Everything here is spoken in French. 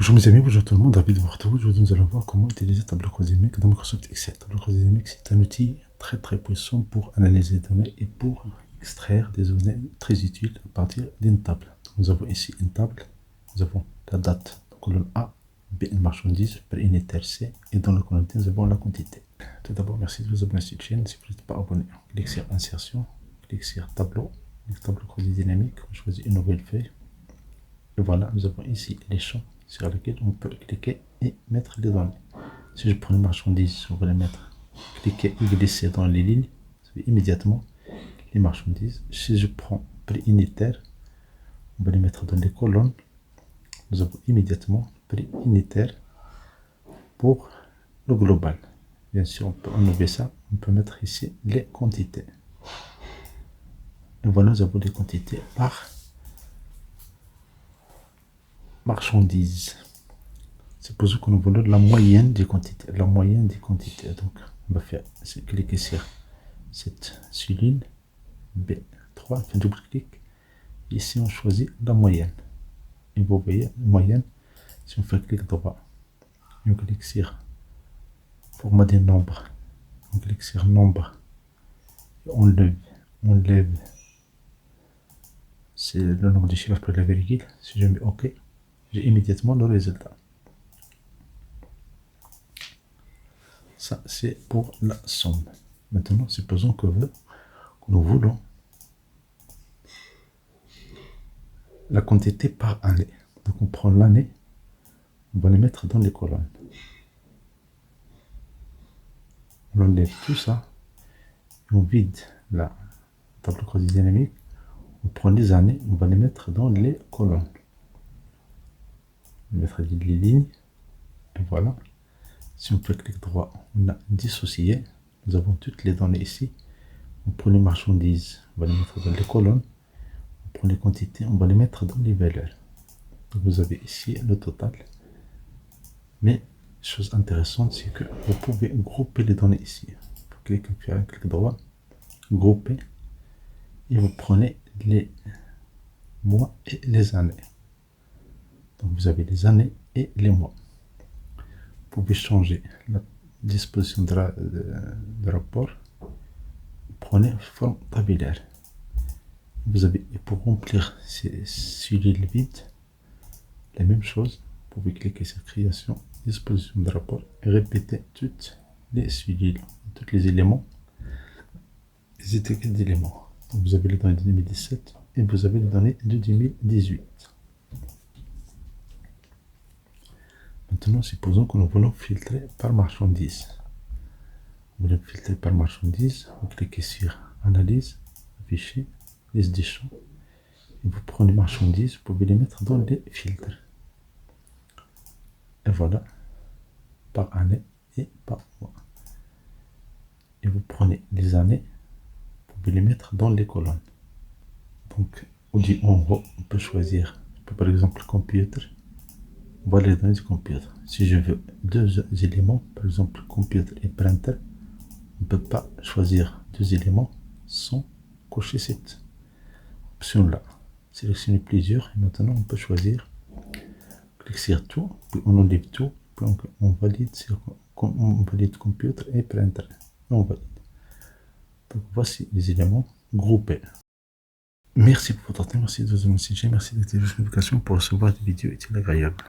Bonjour mes amis, bonjour tout le monde, David de Marteau. Aujourd'hui nous allons voir comment utiliser Tableau Croisé-Dynamique dans Microsoft Excel. Tableau Croisé-Dynamique, c'est un outil très puissant pour analyser les données et pour extraire des données très utiles à partir d'une table. Donc, nous avons ici une table, nous avons la date, donc colonne A, B une marchandise, prix unitaire C, et dans la colonne D nous avons la quantité. Tout d'abord, merci de vous abonner à cette chaîne si vous n'êtes pas abonné. Cliquez sur Insertion, cliquez sur Tableau, Tableau Croisé-Dynamique, on choisit une nouvelle feuille. Et voilà, nous avons ici les champs sur lesquels on peut cliquer et mettre les données. Si je prends une marchandise, on va les mettre, cliquer et glisser dans les lignes, vous avez immédiatement les marchandises. Si je prends prix unitaire, on va les mettre dans les colonnes. Nous avons immédiatement prix unitaire pour le global. Bien sûr, on peut enlever ça, on peut mettre ici les quantités. Et voilà, nous avons les quantités par marchandises. C'est pour ça que nous voulons la moyenne des quantités. La moyenne des quantités. Donc, on va faire, c'est cliquer sur cette ligne B3, un double clic. Ici, on choisit la moyenne. Et vous voyez, la moyenne, si on fait clic droit, on clique sur format des nombres. On clique sur nombre. On lève. C'est le nombre de chiffres après la virgule. Si je mets OK, j'ai immédiatement le résultat. Ça, c'est pour la somme. Maintenant, supposons que nous voulons la quantité par année. Donc, on prend l'année, on va les mettre dans les colonnes. On enlève tout ça, et on vide la table Croisé-Dynamique. On prend les années, on va les mettre dans les colonnes. On va mettre les lignes, et voilà. Si on fait clic droit, on a dissocié. Nous avons toutes les données ici. On prend les marchandises, on va les mettre dans les colonnes. On prend les quantités, on va les mettre dans les valeurs. Donc vous avez ici le total. Mais, chose intéressante, c'est que vous pouvez grouper les données ici. Vous cliquez sur un clic droit, grouper, et vous prenez les mois et les années. Donc vous avez les années et les mois. Vous pouvez changer la disposition de rapport. Prenez forme tabulaire. Vous avez, pour remplir ces cellules vides, la même chose. Vous pouvez cliquer sur création, disposition de rapport et répéter toutes les cellules, tous les éléments, les étiquettes d'éléments. Donc vous avez les données de 2017 et vous avez les données de 2018. Maintenant, supposons que nous voulons filtrer par marchandise. Vous voulez filtrer par marchandise, vous cliquez sur Analyse, Afficher, Liste des champs, et vous prenez marchandises, vous pouvez les mettre dans les filtres. Et voilà, par année et par mois. Et vous prenez les années, vous pouvez les mettre dans les colonnes. Donc, en haut, on peut choisir, par exemple, computer. Voilà les données du computer. Si je veux deux éléments, par exemple computer et printer, on ne peut pas choisir deux éléments sans cocher cette option-là. Sélectionner plusieurs et maintenant on peut choisir, cliquer sur tout, puis on enlève tout, puis on valide computer et printer. Et on valide. Donc voici les éléments groupés. Merci pour votre attention, merci de vous abonner, merci d'activer les notifications pour recevoir des vidéos utiles et agréables.